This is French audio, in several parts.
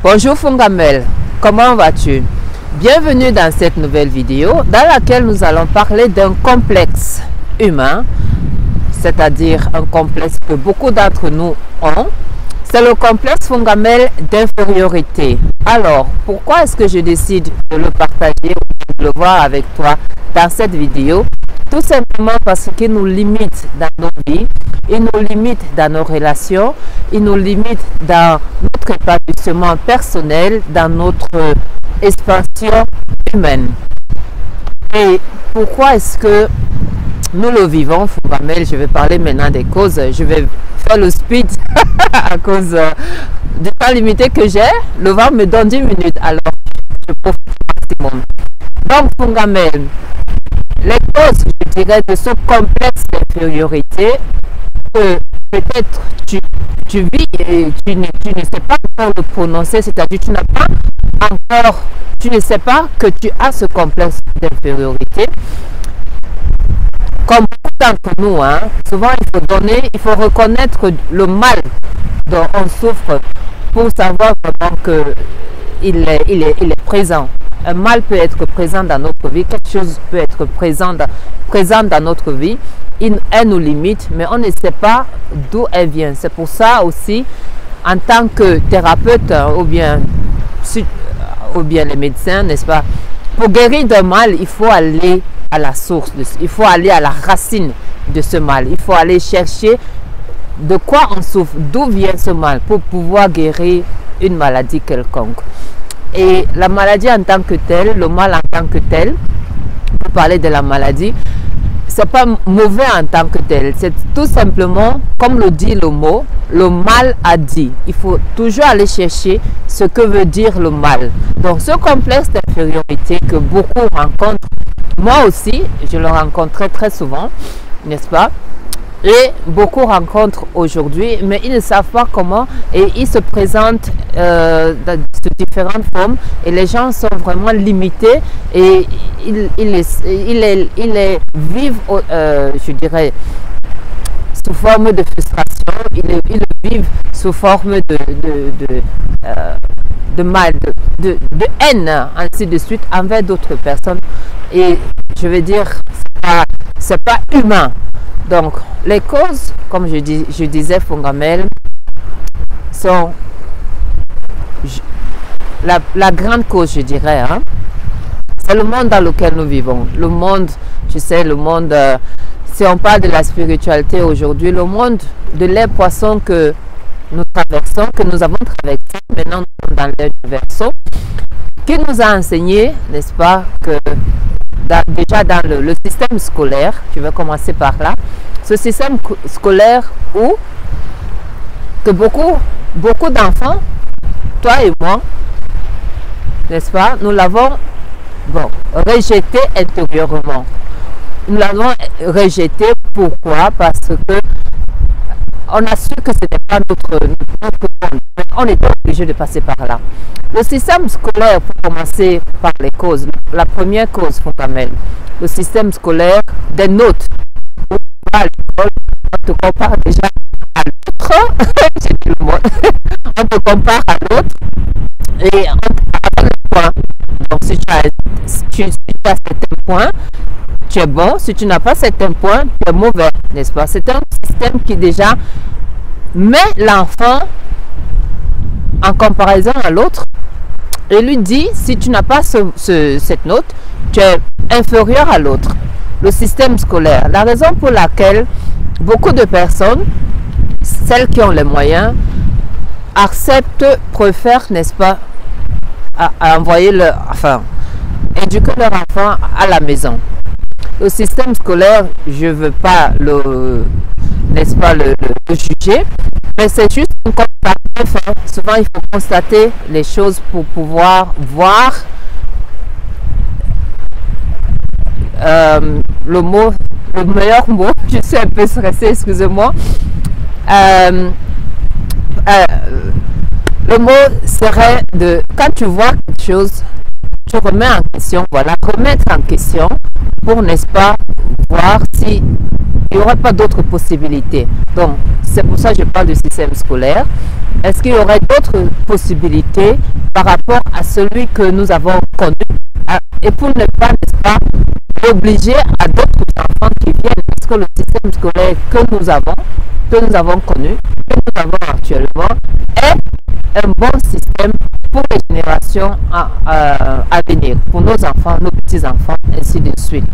Bonjour Fongamel, comment vas-tu? Bienvenue dans cette nouvelle vidéo dans laquelle nous allons parler d'un complexe humain, c'est-à-dire un complexe que beaucoup d'entre nous ont. C'est le complexe Fongamel d'infériorité. Alors, pourquoi est-ce que je décide de le partager ou de le voir avec toi dans cette vidéo? Tout simplement parce qu'il nous limite dans nos vies, il nous limite dans nos relations, il nous limite dans notre épanouissement personnel, dans notre expansion humaine. Et pourquoi est-ce que nous le vivons, Fongamel? Je vais parler maintenant des causes. Je vais faire le speed à cause du temps limité que j'ai. Le vent me donne 10 minutes, alors je profite au maximum. Donc, Fongamel, les causes, je dirais, de ce complexe d'infériorité que peut-être tu vis et tu ne sais pas comment le prononcer, c'est-à-dire tu ne sais pas que tu as ce complexe d'infériorité. Comme beaucoup d'entre nous, souvent il faut reconnaître le mal dont on souffre pour savoir vraiment qu'il est présent. Un mal peut être présent dans notre vie, quelque chose peut être présent dans notre vie. Elle nous limite, mais on ne sait pas d'où elle vient. C'est pour ça aussi, en tant que thérapeute ou bien les médecins, n'est-ce pas, pour guérir d'un mal, il faut aller à la source, il faut aller à la racine de ce mal. Il faut aller chercher de quoi on souffre, d'où vient ce mal pour pouvoir guérir une maladie quelconque. Et la maladie en tant que telle, le mal en tant que tel, pour parler de la maladie, c'est pas mauvais en tant que tel. C'est tout simplement, comme le dit le mot, le mal a dit. Il faut toujours aller chercher ce que veut dire le mal. Donc ce complexe d'infériorité que beaucoup rencontrent, moi aussi, je le rencontrais très souvent, n'est-ce pas? Et beaucoup rencontrent aujourd'hui, mais ils ne savent pas comment, et ils se présentent de différentes formes, et les gens sont vraiment limités, et ils les vivent, je dirais, sous forme de frustration, ils le vivent sous forme de mal, de haine, ainsi de suite, envers d'autres personnes. Et je veux dire, c'est pas humain. Donc, les causes, comme je disais, Fongamel, sont la grande cause, je dirais. C'est le monde dans lequel nous vivons. Le monde, tu sais, le monde, si on parle de la spiritualité aujourd'hui, le monde de l'air poisson que nous traversons, que nous avons traversé, maintenant nous sommes dans l'air verso, qui nous a enseigné, n'est-ce pas, que déjà dans le système scolaire, je vais commencer par là, ce système scolaire où que beaucoup d'enfants, toi et moi, n'est-ce pas, nous l'avons rejeté intérieurement. Nous l'avons rejeté, pourquoi? Parce que on a su que ce n'était pas notre monde, mais on était obligé de passer par là. Le système scolaire, pour commencer par les causes, la première cause, Fongamel, le système scolaire des notes. On te compare déjà à l'autre, j'ai dit le mot, on te compare à l'autre et on te parle de points. Donc si tu as certains points, tu es bon. Si tu n'as pas certains points, tu es mauvais, n'est-ce pas? C'est un système qui déjà met l'enfant en comparaison à l'autre et lui dit, si tu n'as pas cette note, tu es inférieur à l'autre. Le système scolaire, la raison pour laquelle beaucoup de personnes, celles qui ont les moyens, préfèrent, n'est-ce pas, à envoyer éduquer leur enfant à la maison. Le système scolaire, je ne veux pas le juger, mais c'est juste un constat. Souvent, il faut constater les choses pour pouvoir voir le meilleur mot. Je suis un peu stressée, excusez-moi. Le mot serait quand tu vois quelque chose, tu remets en question, voilà, remettre en question pour, n'est-ce pas, voir si il n'y aurait pas d'autres possibilités. Donc, c'est pour ça que je parle du système scolaire. Est-ce qu'il y aurait d'autres possibilités par rapport à celui que nous avons connu? Et pour ne pas, n'est-ce pas, obliger à d'autres enfants qui viennent, parce que le système scolaire que nous avons connu, que nous avons actuellement, est un bon système pour les générations à venir, pour nos enfants, nos petits-enfants, ainsi de suite.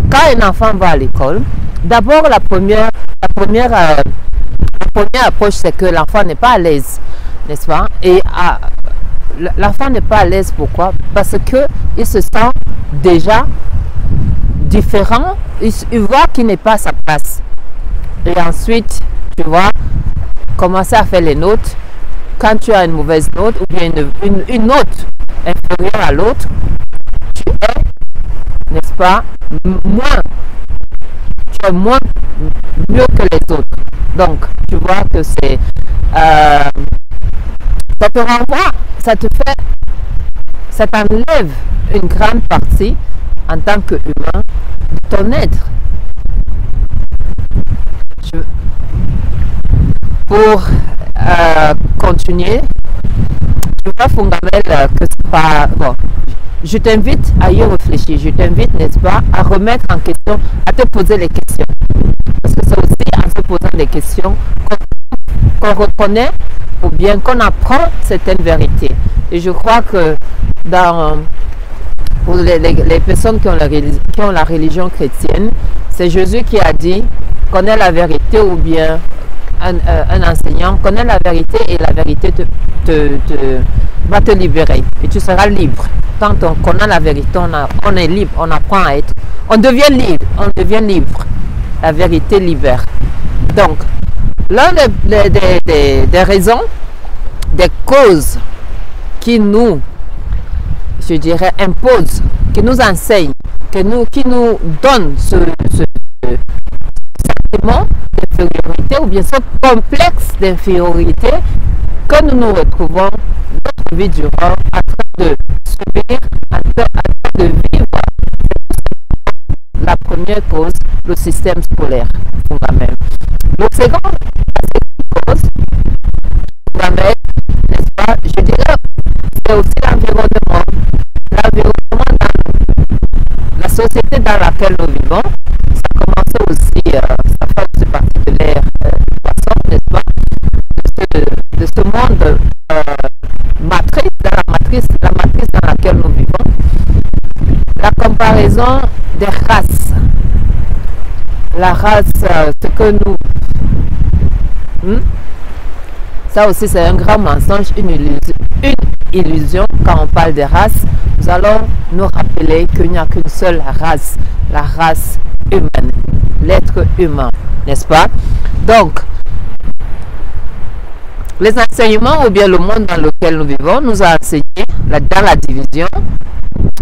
Quand un enfant va à l'école, d'abord la première approche, c'est que l'enfant n'est pas à l'aise, n'est-ce pas? Et l'enfant n'est pas à l'aise, pourquoi? Parce qu'il se sent déjà différent, il voit qu'il n'est pas à sa place. Et ensuite, tu vois, commencer à faire les notes. Quand tu as une mauvaise note ou bien une note inférieure à l'autre, tu es, n'est-ce pas, tu es mieux que les autres. Donc, tu vois que c'est, ça te renvoie, ça t'enlève une grande partie en tant qu'humain de ton être. Pour continuer, je vois Fongamel que c'est pas bon. Je t'invite à y réfléchir. Je t'invite, n'est-ce pas, à remettre en question, à te poser les questions. Parce que c'est aussi en se posant des questions qu'on reconnaît ou bien qu'on apprend certaines vérités. Et je crois que pour les personnes qui ont la religion chrétienne, c'est Jésus qui a dit connais la vérité, ou bien un enseignant connaît la vérité et la vérité va te libérer et tu seras libre. Quand on connaît la vérité, on est libre, on apprend à être, on devient libre. La vérité libère. Donc, l'un des raisons, des causes qui nous, je dirais, imposent, qui nous enseignent, qui nous donnent ce sentiment d'infériorité ou bien ce complexe d'infériorité que nous nous retrouvons notre vie durant en train de subir, en train de vivre. La première cause, le système scolaire fondamental. Le second, la seconde cause fondamental, n'est-ce pas, je dirais, c'est aussi l'environnement. L'environnement dans la société dans laquelle nous vivons, ça commence aussi, ça fait aussi partie de l'ère du poisson, n'est-ce pas, de ce monde matrice, la matrice dans laquelle nous vivons. La comparaison des races. La race, ce que nous... Ça aussi, c'est un grand mensonge, une illusion. Quand on parle des races, nous allons nous rappeler qu'il n'y a qu'une seule race, la race humaine, l'être humain, n'est-ce pas? Donc, les enseignements ou bien le monde dans lequel nous vivons nous a enseigné dans la division,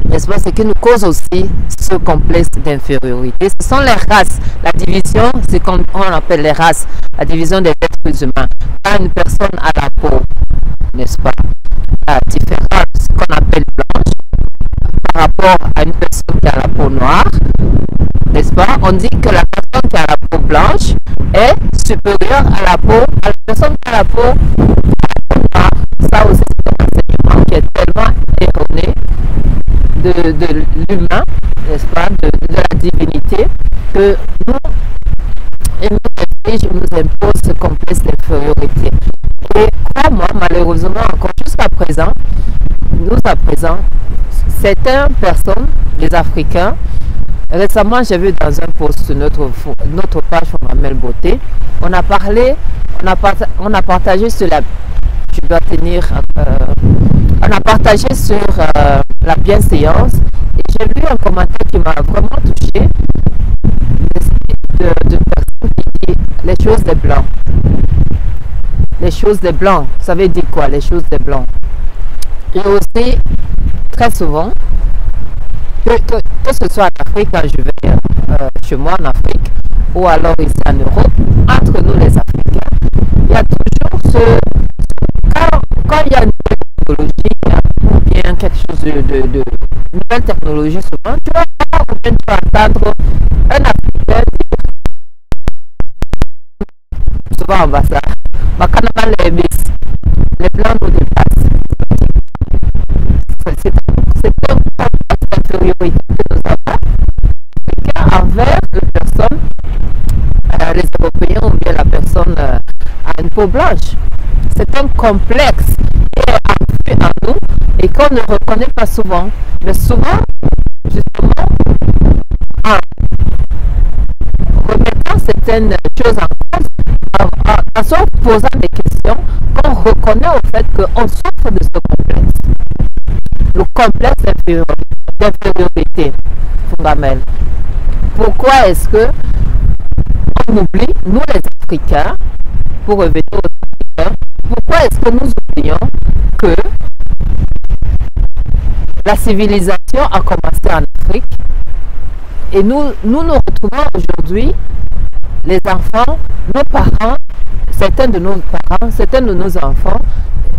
n'est-ce pas, ce qui nous cause aussi ce complexe d'infériorité. Ce sont les races. La division, c'est comme on appelle les races, la division des êtres humains. Quand une personne a la peau, n'est-ce pas, différente, ce qu'on appelle blanche, par rapport à une personne qui a la peau noire, n'est-ce pas, on dit que la personne qui a la peau blanche est supérieure à la personne qui a la peau noire. Ça aussi, c'est un enseignement qui est tellement erroné de l'humain, n'est-ce pas, de la divinité, que nous impose ce complexe d'infériorité. Et crois-moi, malheureusement, encore jusqu'à présent, certaines personnes, les Africains, récemment j'ai vu dans un post sur notre page Fongamel Beauté, on a partagé sur la... Je dois tenir... on a partagé sur la bienséance et j'ai lu un commentaire qui m'a vraiment touché de personne qui dit les choses des blancs. Les choses des blancs, ça veut dire quoi, les choses des blancs? Et aussi, très souvent, que ce soit en Afrique, quand je vais chez moi en Afrique, ou alors ici en Europe, entre nous les Africains, il y a toujours quand il y a une technologie, ou bien quelque chose de nouvelle technologie, souvent, tu vas voir ou bien tu vas entendre un Africain dire souvent on va ça. Les blancs nous dépassent. C'est un complexe d'infériorité que nous avons envers les personnes, les Européens ou bien la personne à une peau blanche. C'est un complexe qui est en nous et qu'on ne reconnaît pas souvent. Mais souvent, justement, en remettant certaines choses en cause, en se posant des questions, qu'on reconnaît au fait qu'on souffre de ce complexe. Le complexe d'infériorité fondamentale. Pourquoi est-ce que on oublie, nous les Africains, pour revenir aux Africains, pourquoi est-ce que nous oublions que la civilisation a commencé en Afrique et nous retrouvons aujourd'hui, les enfants, nos parents, certains de nos parents, certains de nos enfants,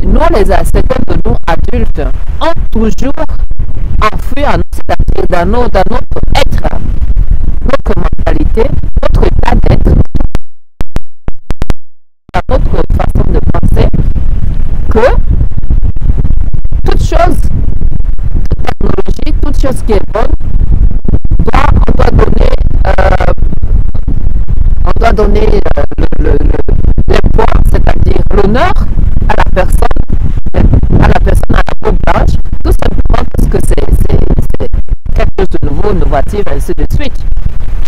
certains de nous adultes ont toujours enfoui en nous, c'est-à-dire dans notre être, notre mentalité, notre état d'être, dans notre façon de penser, que toute chose, toute technologie, toute chose qui est bonne, on doit donner les points, c'est-à-dire l'honneur à la personne à la peau blanche, tout simplement parce que c'est quelque chose de nouveau, innovatif, ainsi de suite.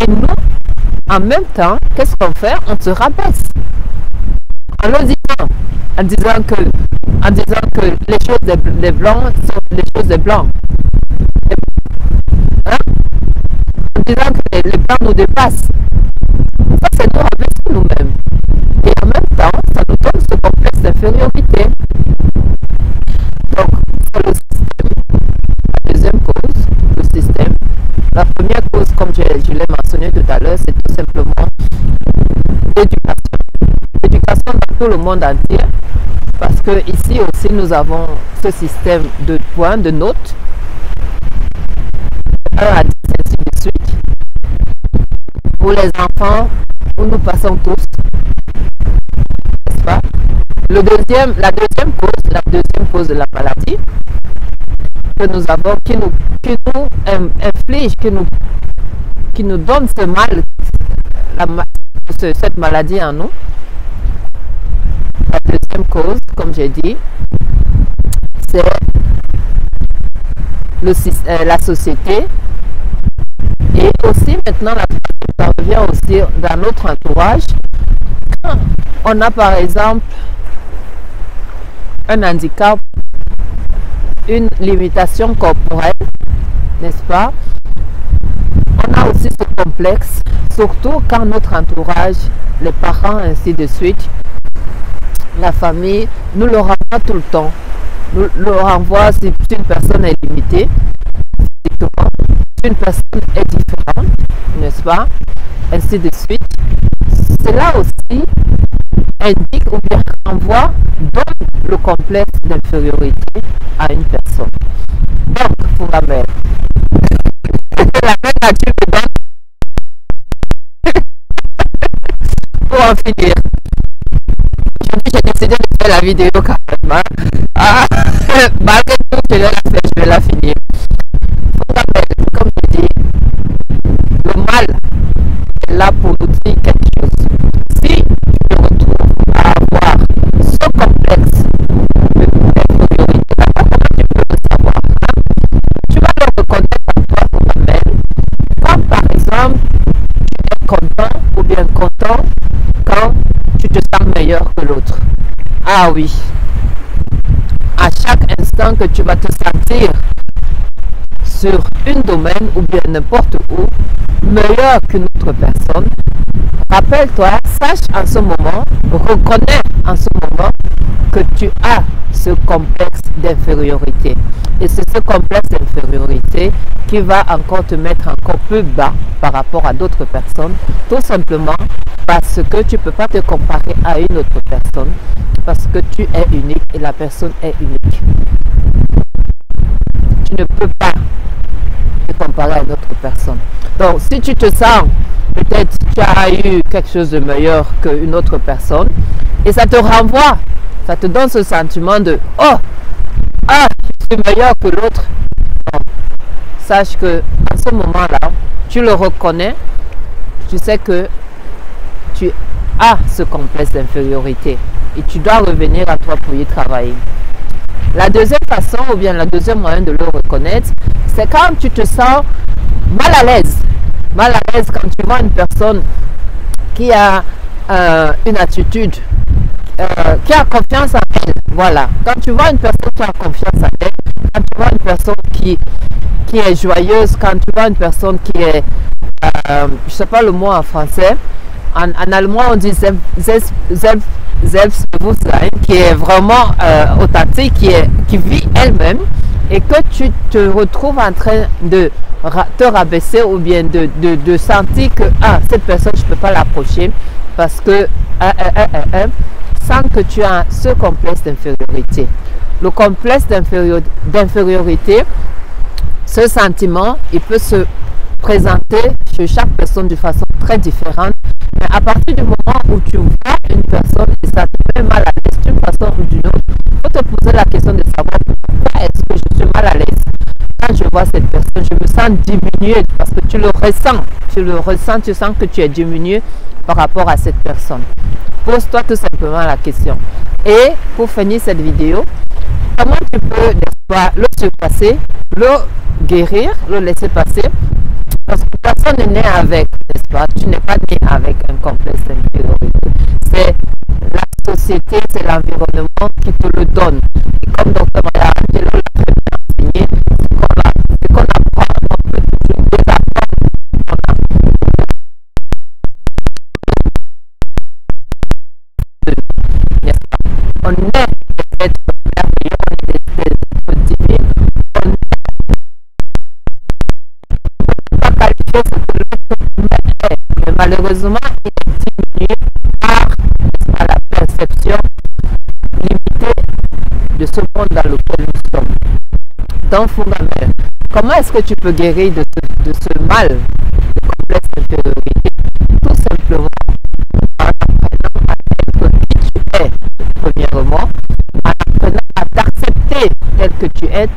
Et nous, en même temps, qu'est-ce qu'on fait? On se rabaisse. En disant que les choses des blancs sont les choses des blancs. Hein? En disant que les blancs nous dépassent. Ça, c'est nous rabaisser nous-mêmes. Et en même temps, ça nous donne ce complexe d'infériorité. Donc, c'est le système. La deuxième cause, le système. La première cause, comme je l'ai mentionné tout à l'heure, c'est tout simplement l'éducation. L'éducation dans tout le monde entier. Parce que ici aussi, nous avons ce système de points, de notes. 1 à 10, ainsi de suite. Pour les enfants, où nous passons tous. N'est-ce pas? La deuxième cause de la maladie que nous avons, qui nous inflige, qui nous donne ce mal, cette maladie en nous. La deuxième cause, comme j'ai dit, c'est la société. Et aussi maintenant, ça revient aussi dans notre entourage. Quand on a par exemple un handicap, une limitation corporelle, n'est-ce pas? On a aussi ce complexe, surtout quand notre entourage, les parents, ainsi de suite, la famille, nous le renvoie tout le temps. Nous le renvoie si une personne est limitée, si une personne est différente, n'est-ce pas? Ainsi de suite. Cela aussi indique ou bien renvoie, donne le complexe d'infériorité à une personne. Donc, pour la mère, la mère nature me donne pour en finir. J'ai décidé de faire la vidéo quand même. Malgré tout, je vais la finir. Comme je dis, le mal est là pour nous dire quelque chose. Si je me retrouve à avoir ce complexe d'infériorité, comment tu peux le savoir? Tu vas le reconnaître en toi pour toi-même. Comme par exemple, tu es content ou bien content quand tu te sens meilleur que l'autre. Ah oui. À chaque instant que tu vas te sentir sur un domaine ou bien n'importe où meilleur qu'une autre personne, rappelle-toi, sache en ce moment, reconnais en ce moment que tu as ce complexe d'infériorité. Et c'est ce complexe d'infériorité qui va encore te mettre encore plus bas par rapport à d'autres personnes, tout simplement parce que tu ne peux pas te comparer à une autre personne, parce que tu es unique et la personne est unique. Tu ne peux pas te comparer à une autre personne. Donc, si tu te sens peut-être tu as eu quelque chose de meilleur qu'une autre personne et ça te renvoie, ça te donne ce sentiment de oh, ah, je suis meilleur que l'autre. Sache que à ce moment-là, tu le reconnais, tu sais que tu as ce complexe d'infériorité et tu dois revenir à toi pour y travailler. La deuxième façon ou bien la deuxième moyen de le reconnaître, c'est quand tu te sens mal à l'aise. Mal à l'aise quand tu vois une personne qui a une attitude, qui a confiance en elle. Voilà. Quand tu vois une personne qui a confiance en elle, quand tu vois une personne qui est joyeuse, quand tu vois une personne qui est, je ne sais pas le mot en français, en allemand on dit Selbstbewusstsein, qui est vraiment authentique, qui vit elle-même, et que tu te retrouves en train de te rabaisser ou bien de sentir que ah, cette personne je ne peux pas l'approcher parce que sans que tu as ce complexe d'infériorité. Le complexe d'infériorité, ce sentiment, il peut se présenter chez chaque personne de façon très différente. Mais à partir du moment où tu vois une personne et ça te fait mal à l'aise d'une façon ou d'une autre, il faut te poser la question de savoir pourquoi est-ce que je suis mal à l'aise. Quand je vois cette personne, je me sens diminuée parce que tu le ressens, tu sens que tu es diminué par rapport à cette personne. Pose-toi tout simplement la question. Et pour finir cette vidéo, comment tu peux, n'est-ce pas, le surpasser, le guérir, le laisser passer? Parce que personne n'est né avec, n'est-ce pas? Tu n'es pas né avec un complexe d'infériorité. C'est la société, c'est l'environnement qui te le donne. Et comme Dr. Maya Angelou l'a très bien enseigné, ce qu'on apprend, on peut toujours désapprendre. On est des êtres merveilleux, on est des êtres divins, on n'est pas qualifié ce que l'autre est, mais malheureusement il est diminué par la perception limitée de ce monde dans lequel nous sommes. Donc Fungambel, comment est-ce que tu peux guérir de ce mal, de complexe d'infériorité? Tout simplement en apprenant à être qui tu es, premièrement, en apprenant à t'accepter tel que tu es.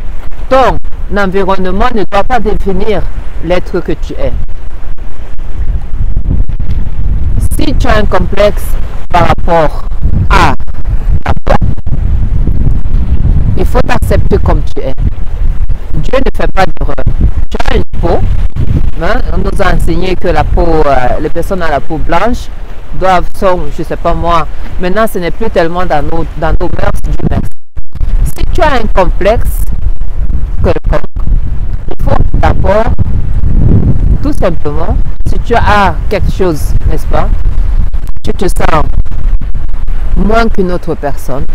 Ton environnement ne doit pas définir l'être que tu es. Si tu as un complexe par rapport à toi, il faut t'accepter comme tu es. Dieu ne fait pas d'erreur. Tu as une peau. Hein? On nous a enseigné que la peau, les personnes à la peau blanche sont, je ne sais pas moi, maintenant ce n'est plus tellement dans nos mœurs, Dieu merci. Si tu as un complexe quelconque, il faut d'abord, tout simplement, si tu as quelque chose, n'est-ce pas, tu te sens moins qu'une autre personne,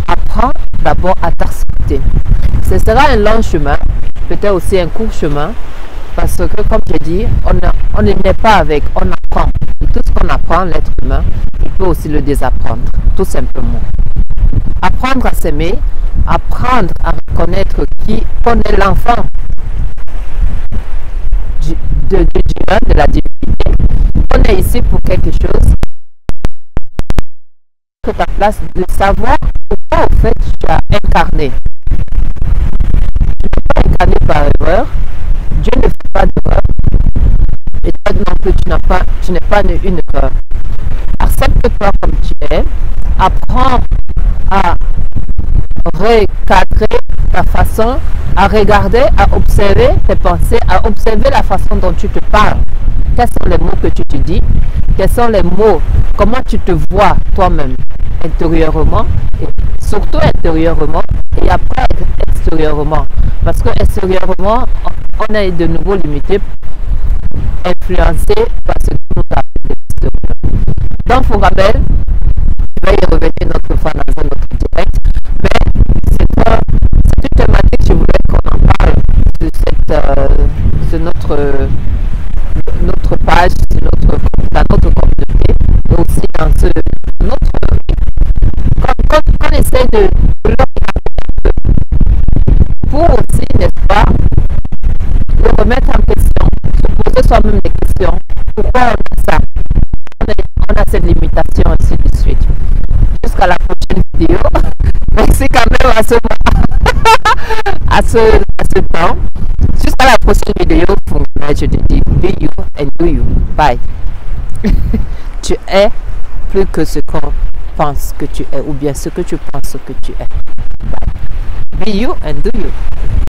apprends d'abord à t'accepter. Ce sera un long chemin, peut-être aussi un court chemin, parce que comme je dis, on ne naît pas avec, on apprend. Et tout ce qu'on apprend, l'être humain, il peut aussi le désapprendre, tout simplement. Apprendre à s'aimer, apprendre à reconnaître qu'on est l'enfant de Dieu, de la divinité, qu'on est ici pour quelque chose. Que ta place de savoir pourquoi au fait tu as incarné. Tu n'es pas incarné par erreur. Dieu ne fait pas d'erreur. Et toi non plus, tu n'es pas une erreur. Accepte-toi comme tu es. Apprends à recadrer ta façon, à regarder, à observer tes pensées, à observer la façon dont tu te parles. Quels sont les mots que tu te dis? Quels sont les mots? Comment tu te vois toi-même intérieurement et surtout intérieurement et après extérieurement? Parce que extérieurement, on est de nouveau limité, influencé par ce que nous avons extérieurement. Donc, Fungambel, je vais y revenir une autre fois dans un autre direct, mais c'est une thématique que je voulais qu'on en parle sur notre page, dans notre communauté, et aussi dans qu'on essaie de pour aussi, n'est-ce pas, le remettre en question, se poser soi-même des questions. Pourquoi cette limitation, ainsi de suite. Jusqu'à la prochaine vidéo. Merci quand même à ce temps. Jusqu'à la prochaine vidéo. Pour moi, je te dis be you and do you. Bye. Tu es plus que ce qu'on pense que tu es ou bien ce que tu penses que tu es. Bye. Be you and do you.